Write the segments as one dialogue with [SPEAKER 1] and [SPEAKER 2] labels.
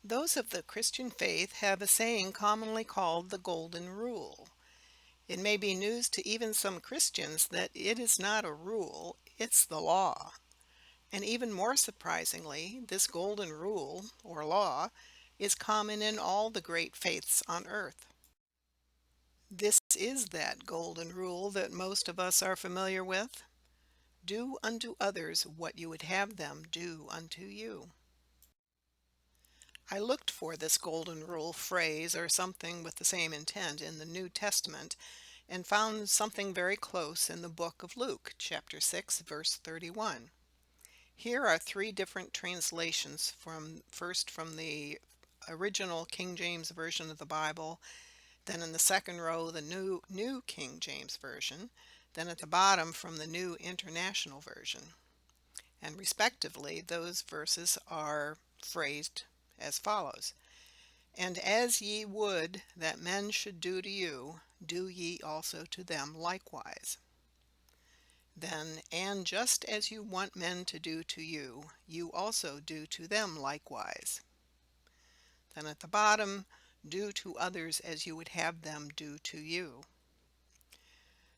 [SPEAKER 1] Those of the Christian faith have a saying commonly called the Golden Rule. It may be news to even some Christians that it is not a rule, it's the law. And even more surprisingly, this Golden Rule, or law, is common in all the great faiths on earth. This is that Golden Rule that most of us are familiar with. Do unto others what you would have them do unto you. I looked for this golden rule phrase or something with the same intent in the New Testament and found something very close in the book of Luke, chapter 6, verse 31. Here are three different translations first from the original King James Version of the Bible, then in the second row the New King James Version, then at the bottom from the New International Version. And respectively, those verses are phrased as follows. And as ye would that men should do to you, do ye also to them likewise. Then, and just as you want men to do to you, you also do to them likewise. Then at the bottom, do to others as you would have them do to you.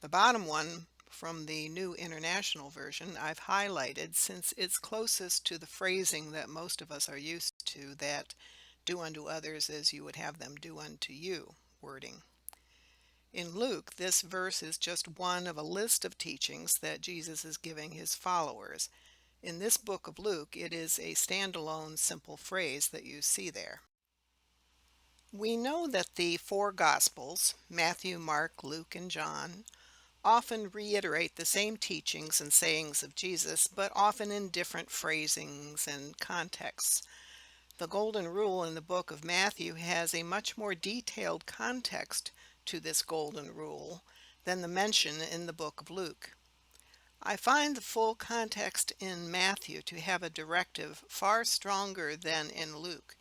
[SPEAKER 1] The bottom one from the New International Version I've highlighted since it's closest to the phrasing that most of us are used to, that do unto others as you would have them do unto you wording. In Luke, this verse is just one of a list of teachings that Jesus is giving his followers. In this book of Luke, it is a standalone simple phrase that you see there. We know that the four Gospels, Matthew, Mark, Luke, and John, often reiterate the same teachings and sayings of Jesus, but often in different phrasings and contexts. The Golden Rule in the book of Matthew has a much more detailed context to this Golden Rule than the mention in the book of Luke. I find the full context in Matthew to have a directive far stronger than in Luke.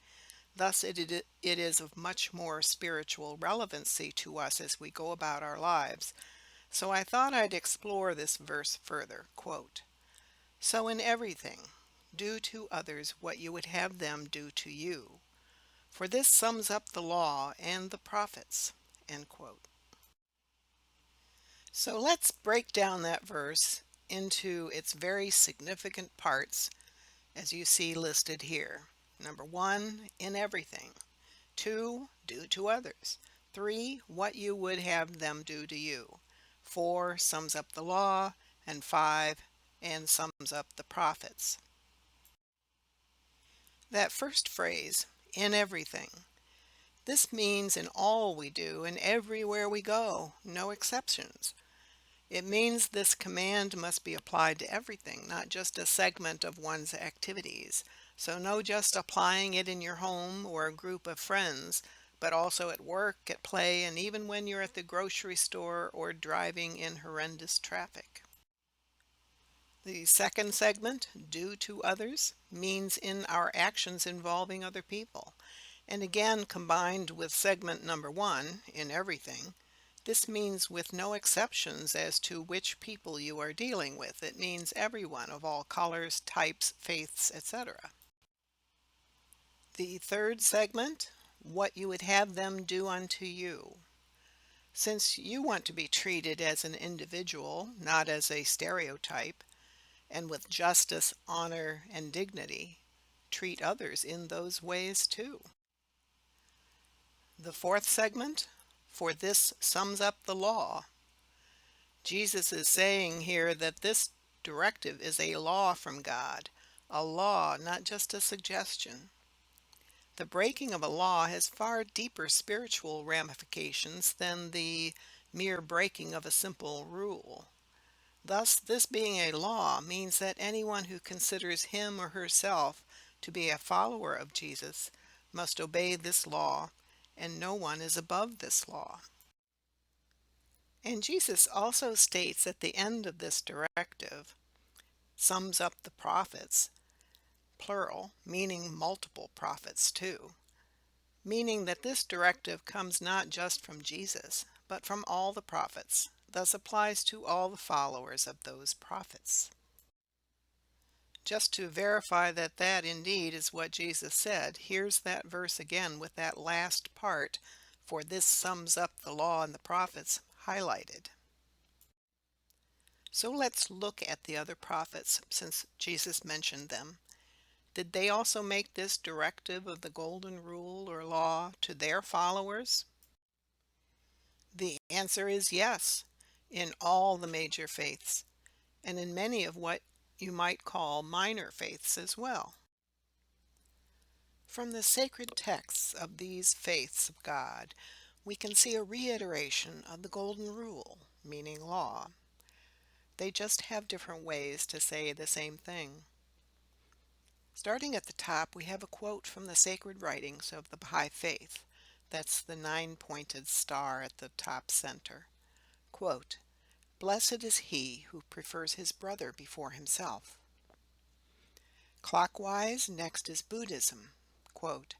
[SPEAKER 1] Thus it is of much more spiritual relevancy to us as we go about our lives. So I thought I'd explore this verse further. Quote, "So in everything, do to others what you would have them do to you, for this sums up the law and the prophets." End quote. So let's break down that verse into its very significant parts as you see listed here. Number 1, in everything. 2, do to others. 3, what you would have them do to you. 4, sums up the law, and 5, and sums up the prophets. That first phrase, in everything, this means in all we do and everywhere we go, no exceptions. It means this command must be applied to everything, not just a segment of one's activities. So no just applying it in your home or a group of friends, but also at work, at play, and even when you're at the grocery store or driving in horrendous traffic. The second segment, do to others, means in our actions involving other people. And again, combined with segment number 1, in everything, this means with no exceptions as to which people you are dealing with. It means everyone of all colors, types, faiths, etc. The third segment, what you would have them do unto you. Since you want to be treated as an individual, not as a stereotype, and with justice, honor, and dignity, treat others in those ways too. The fourth segment, for this sums up the law. Jesus is saying here that this directive is a law from God, a law, not just a suggestion. The breaking of a law has far deeper spiritual ramifications than the mere breaking of a simple rule. Thus, this being a law means that anyone who considers him or herself to be a follower of Jesus must obey this law, and no one is above this law. And Jesus also states at the end of this directive, sums up the prophets, plural, meaning multiple prophets too, meaning that this directive comes not just from Jesus, but from all the prophets, thus applies to all the followers of those prophets. Just to verify that that indeed is what Jesus said, here's that verse again with that last part, for this sums up the law and the prophets, highlighted. So let's look at the other prophets since Jesus mentioned them. Did they also make this directive of the golden rule or law to their followers? The answer is yes, in all the major faiths, and in many of what you might call minor faiths as well. From the sacred texts of these faiths of God, we can see a reiteration of the golden rule, meaning law. They just have different ways to say the same thing. Starting at the top, we have a quote from the sacred writings of the Baha'i faith. That's the nine-pointed star at the top center. Quote, "Blessed is he who prefers his brother before himself." Clockwise, next is Buddhism. Quote,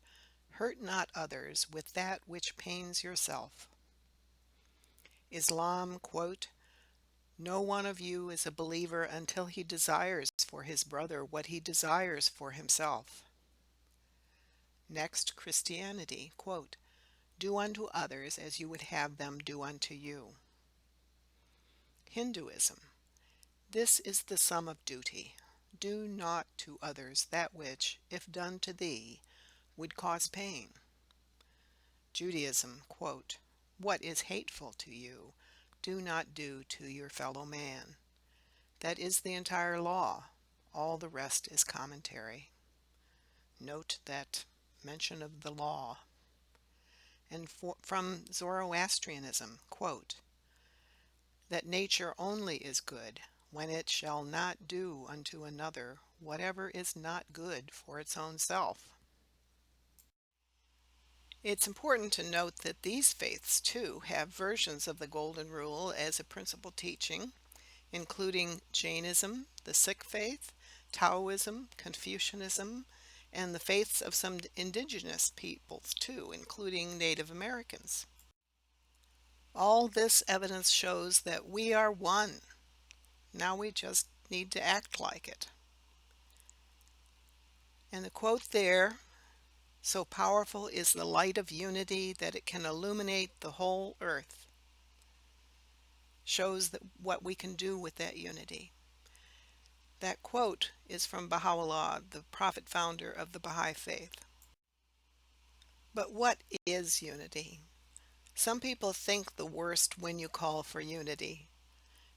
[SPEAKER 1] "Hurt not others with that which pains yourself." Islam, quote, "No one of you is a believer until he desires for his brother what he desires for himself." Next, Christianity, quote, "Do unto others as you would have them do unto you." Hinduism, "This is the sum of duty. Do not to others that which, if done to thee, would cause pain." Judaism, quote, "What is hateful to you, do not do to your fellow man." That is the entire law. All the rest is commentary. Note that mention of the law. And from Zoroastrianism, quote, "That nature only is good when it shall not do unto another whatever is not good for its own self." It's important to note that these faiths, too, have versions of the Golden Rule as a principal teaching, including Jainism, the Sikh faith, Taoism, Confucianism, and the faiths of some indigenous peoples, too, including Native Americans. All this evidence shows that we are one. Now we just need to act like it. And the quote there, "So powerful is the light of unity that it can illuminate the whole earth," shows that what we can do with that unity. That quote is from Baha'u'llah, the prophet founder of the Baha'i faith. But what is unity? Some people think the worst when you call for unity.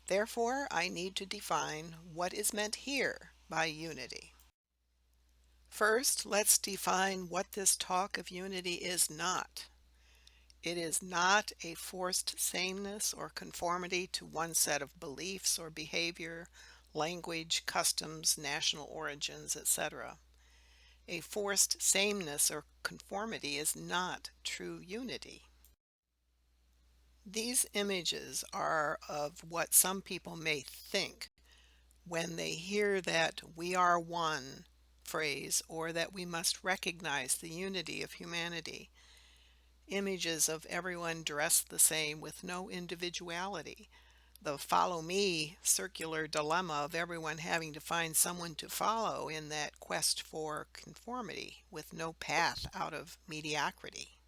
[SPEAKER 1] Therefore, I need to define what is meant here by unity. First, let's define what this talk of unity is not. It is not a forced sameness or conformity to one set of beliefs or behavior, language, customs, national origins, etc. A forced sameness or conformity is not true unity. These images are of what some people may think when they hear that "we are one" phrase or that we must recognize the unity of humanity. Images of everyone dressed the same with no individuality. The follow me circular dilemma of everyone having to find someone to follow in that quest for conformity with no path out of mediocrity.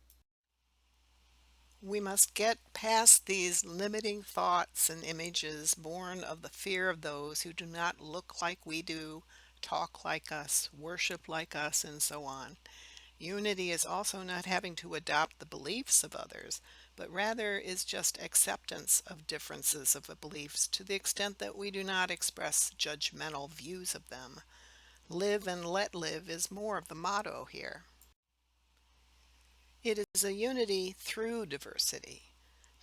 [SPEAKER 1] We must get past these limiting thoughts and images born of the fear of those who do not look like we do, talk like us, worship like us, and so on. Unity is also not having to adopt the beliefs of others, but rather is just acceptance of differences of the beliefs to the extent that we do not express judgmental views of them. Live and let live is more of the motto here. It is a unity through diversity.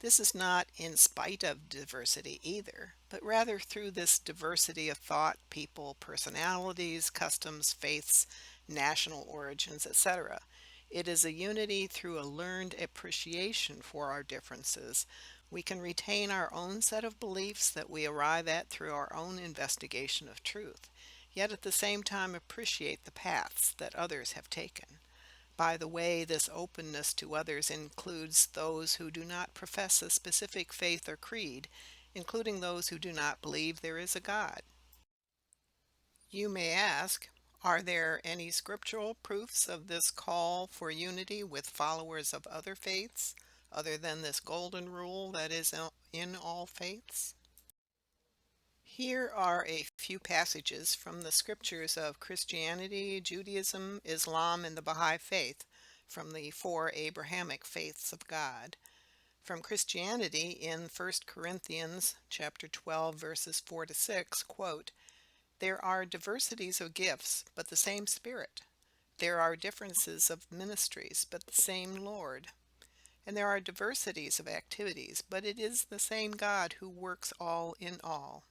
[SPEAKER 1] This is not in spite of diversity either, but rather through this diversity of thought, people, personalities, customs, faiths, national origins, etc. It is a unity through a learned appreciation for our differences. We can retain our own set of beliefs that we arrive at through our own investigation of truth, yet at the same time appreciate the paths that others have taken. By the way, this openness to others includes those who do not profess a specific faith or creed, including those who do not believe there is a God. You may ask, are there any scriptural proofs of this call for unity with followers of other faiths, other than this golden rule that is in all faiths? Here are a few passages from the scriptures of Christianity, Judaism, Islam, and the Baha'i faith, from the four Abrahamic faiths of God. From Christianity, in 1 Corinthians chapter 12 verses 4 to 6, quote, "There are diversities of gifts, but the same Spirit. There are differences of ministries, but the same Lord. And there are diversities of activities, but it is the same God who works all in all."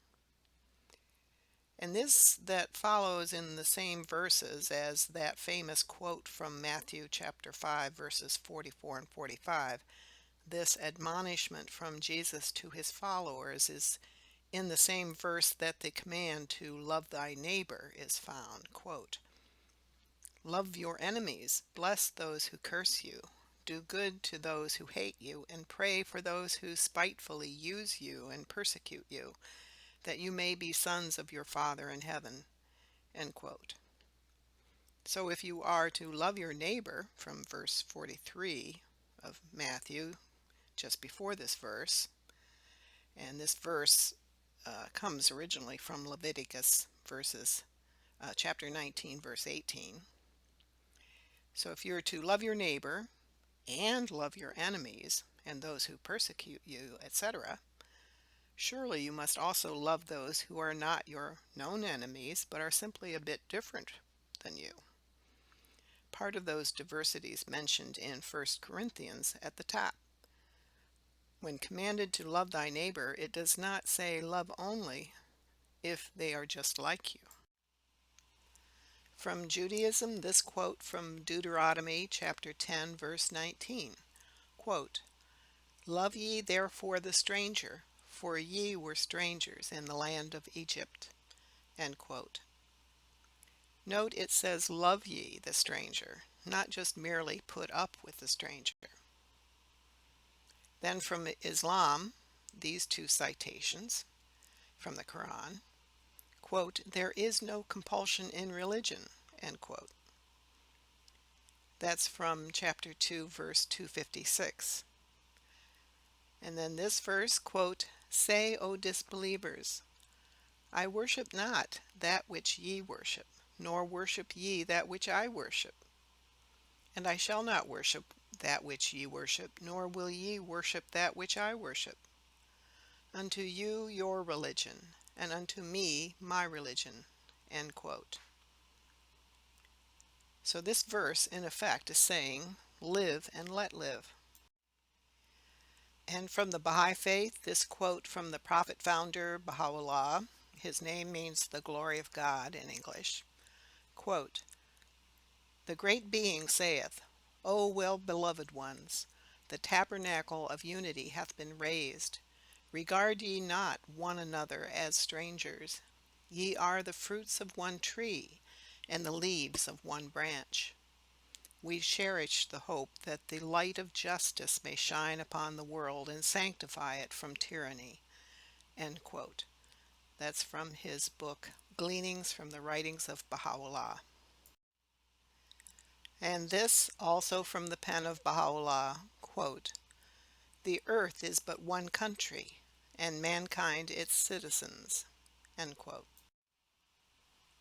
[SPEAKER 1] And this that follows in the same verses as that famous quote from Matthew chapter 5 verses 44 and 45. This admonishment from Jesus to his followers is in the same verse that the command to love thy neighbor is found. Quote, "Love your enemies, bless those who curse you, do good to those who hate you, and pray for those who spitefully use you and persecute you, that you may be sons of your Father in heaven." End quote. So if you are to love your neighbor, from verse 43 of Matthew, just before this verse, and this verse comes originally from Leviticus chapter 19, verse 18. So if you're to love your neighbor and love your enemies and those who persecute you, etc., surely you must also love those who are not your known enemies, but are simply a bit different than you. Part of those diversities mentioned in 1 Corinthians at the top. When commanded to love thy neighbor, it does not say love only if they are just like you. From Judaism, this quote from Deuteronomy chapter 10, verse 19. Quote, "Love ye therefore the stranger, for ye were strangers in the land of Egypt." End quote. Note it says love ye the stranger, not just merely put up with the stranger. Then from Islam, these two citations from the Quran. Quote, "There is no compulsion in religion." End quote. That's from chapter 2, verse 256. And then this verse, quote, "Say, O disbelievers, I worship not that which ye worship, nor worship ye that which I worship. And I shall not worship that which ye worship, nor will ye worship that which I worship. Unto you your religion, and unto me my religion." End quote. So this verse, in effect, is saying, live and let live. And from the Baha'i faith, this quote from the prophet founder, Baha'u'llah, his name means the glory of God in English. Quote, "The great being saith, O well-beloved ones, the tabernacle of unity hath been raised. Regard ye not one another as strangers. Ye are the fruits of one tree, and the leaves of one branch. We cherish the hope that the light of justice may shine upon the world and sanctify it from tyranny." End quote. That's from his book, Gleanings from the Writings of Baha'u'llah. And this also from the pen of Baha'u'llah, quote, "The earth is but one country, and mankind its citizens." End quote.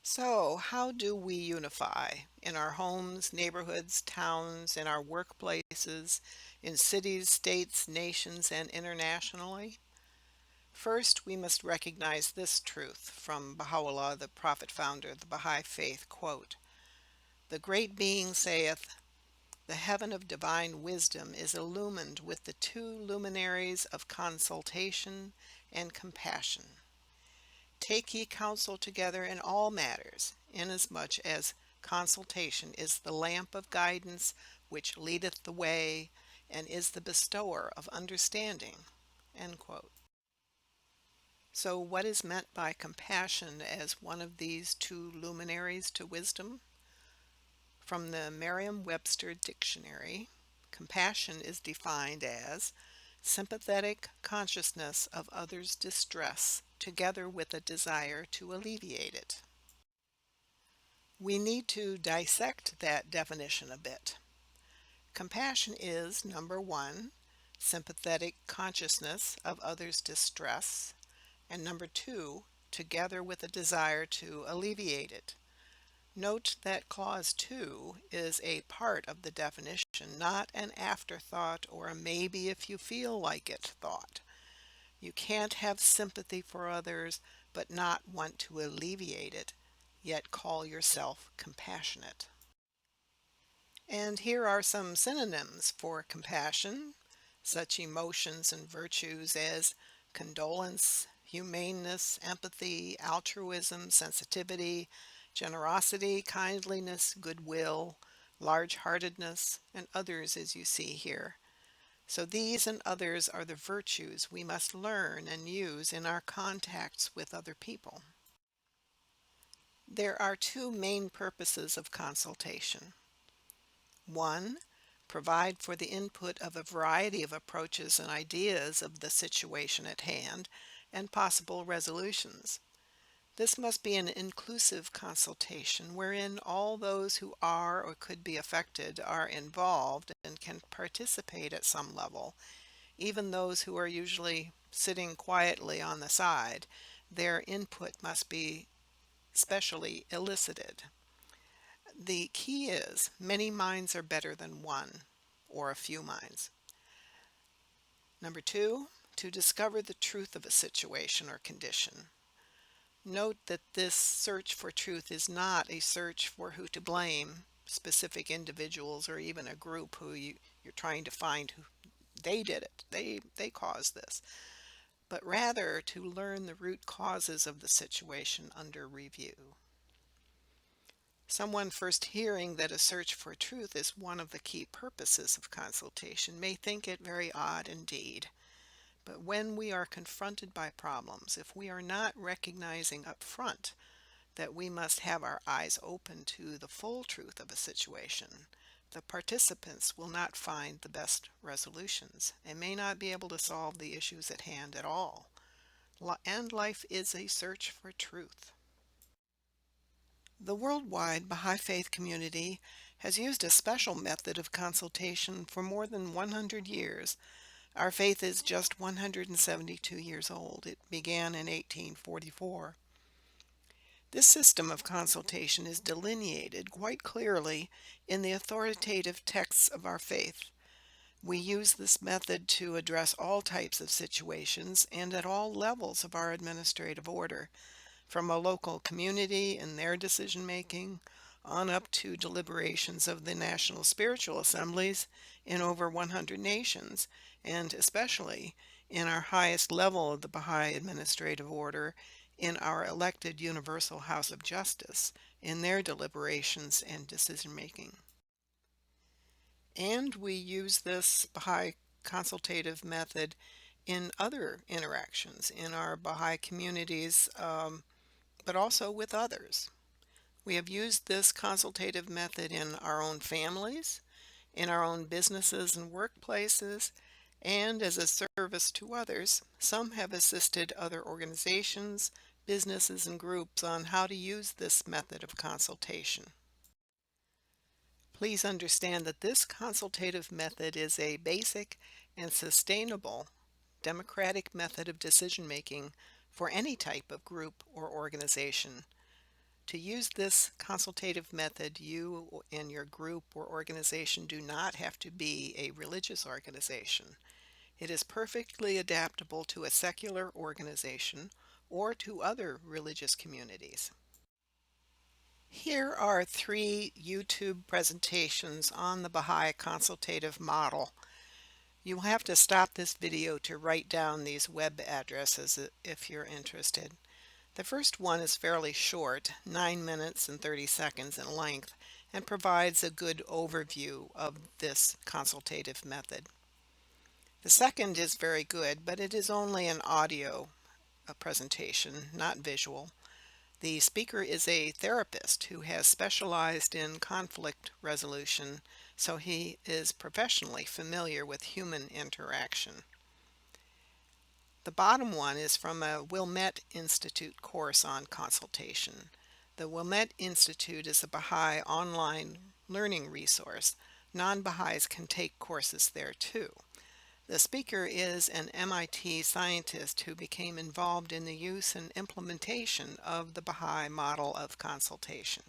[SPEAKER 1] So, how do we unify in our homes, neighborhoods, towns, in our workplaces, in cities, states, nations, and internationally? First, we must recognize this truth from Baha'u'llah, the prophet founder of the Baha'i faith, quote, "The great being saith, the heaven of divine wisdom is illumined with the two luminaries of consultation and compassion. Take ye counsel together in all matters, inasmuch as consultation is the lamp of guidance which leadeth the way, and is the bestower of understanding." End quote. So what is meant by compassion as one of these two luminaries to wisdom? From the Merriam-Webster Dictionary, compassion is defined as sympathetic consciousness of others' distress, together with a desire to alleviate it. We need to dissect that definition a bit. Compassion is, number one, sympathetic consciousness of others' distress, and number two, together with a desire to alleviate it. Note that clause 2 is a part of the definition, not an afterthought or a maybe if you feel like it thought. You can't have sympathy for others but not want to alleviate it, yet call yourself compassionate. And here are some synonyms for compassion, such emotions and virtues as condolence, humaneness, empathy, altruism, sensitivity, generosity, kindliness, goodwill, large-heartedness, and others as you see here. So these and others are the virtues we must learn and use in our contacts with other people. There are two main purposes of consultation. One, provide for the input of a variety of approaches and ideas of the situation at hand and possible resolutions. This must be an inclusive consultation wherein all those who are or could be affected are involved and can participate at some level. Even those who are usually sitting quietly on the side, their input must be specially elicited. The key is many minds are better than one or a few minds. Number two, to discover the truth of a situation or condition. Note that this search for truth is not a search for who to blame, specific individuals or even a group who you're trying to find who they did it, they caused this, but rather to learn the root causes of the situation under review. Someone first hearing that a search for truth is one of the key purposes of consultation may think it very odd indeed. But when we are confronted by problems, if we are not recognizing up front that we must have our eyes open to the full truth of a situation, the participants will not find the best resolutions and may not be able to solve the issues at hand at all. And life is a search for truth. The worldwide Baha'i Faith community has used a special method of consultation for more than 100 years. Our faith is just 172 years old. It began in 1844. This system of consultation is delineated quite clearly in the authoritative texts of our faith. We use this method to address all types of situations and at all levels of our administrative order, from a local community and their decision making on up to deliberations of the national spiritual assemblies in over 100 nations, and especially in our highest level of the Baha'i administrative order, in our elected Universal House of Justice, in their deliberations and decision making. And we use this Baha'i consultative method in other interactions in our Baha'i communities, but also with others. We have used this consultative method in our own families, in our own businesses and workplaces, and as a service to others. Some have assisted other organizations, businesses, and groups on how to use this method of consultation. Please understand that this consultative method is a basic and sustainable democratic method of decision making for any type of group or organization. To use this consultative method, you and your group or organization do not have to be a religious organization. It is perfectly adaptable to a secular organization or to other religious communities. Here are 3 YouTube presentations on the Baha'i consultative model. You will have to stop this video to write down these web addresses if you're interested. The first one is fairly short, 9 minutes and 30 seconds in length, and provides a good overview of this consultative method. The second is very good, but it is only an audio presentation, not visual. The speaker is a therapist who has specialized in conflict resolution, so he is professionally familiar with human interaction. The bottom one is from a Wilmette Institute course on consultation. The Wilmette Institute is a Baha'i online learning resource. Non-Baha'is can take courses there too. The speaker is an MIT scientist who became involved in the use and implementation of the Baha'i model of consultation.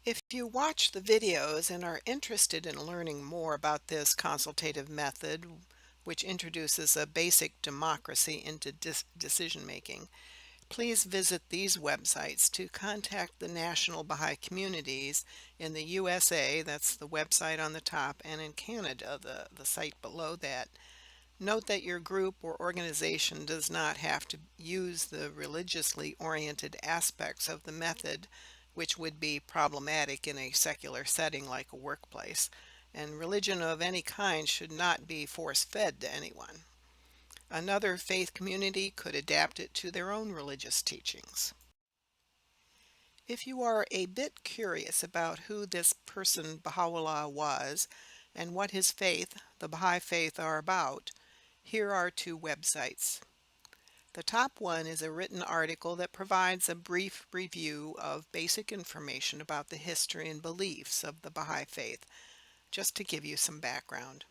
[SPEAKER 1] If you watch the videos and are interested in learning more about this consultative method, which introduces a basic democracy into decision making, please visit these websites to contact the national Baha'i communities in the USA, that's the website on the top, and in Canada, the site below that. Note that your group or organization does not have to use the religiously oriented aspects of the method, which would be problematic in a secular setting like a workplace, and religion of any kind should not be force-fed to anyone. Another faith community could adapt it to their own religious teachings. If you are a bit curious about who this person Baha'u'llah was and what his faith, the Baha'i faith, are about, here are two websites. The top one is a written article that provides a brief review of basic information about the history and beliefs of the Baha'i faith, just to give you some background.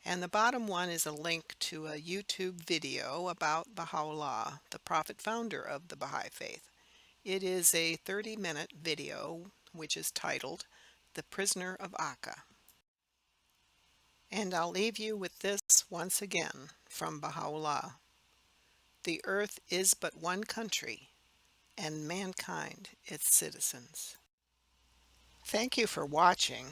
[SPEAKER 1] And the bottom one is a link to a YouTube video about Baha'u'llah, the prophet founder of the Baha'i faith. It is a 30-minute video which is titled The Prisoner of Akka. And I'll leave you with this once again from Baha'u'llah. The earth is but one country, and mankind its citizens. Thank you for watching.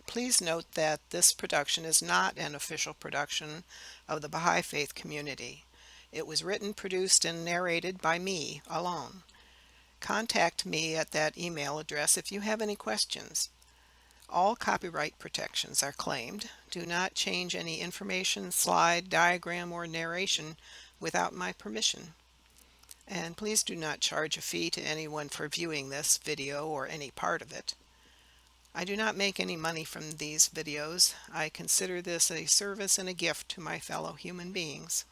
[SPEAKER 1] Please note that this production is not an official production of the Baha'i Faith community. It was written, produced, and narrated by me alone. Contact me at that email address if you have any questions. All copyright protections are claimed. Do not change any information, slide, diagram, or narration without my permission. And please do not charge a fee to anyone for viewing this video or any part of it. I do not make any money from these videos. I consider this a service and a gift to my fellow human beings.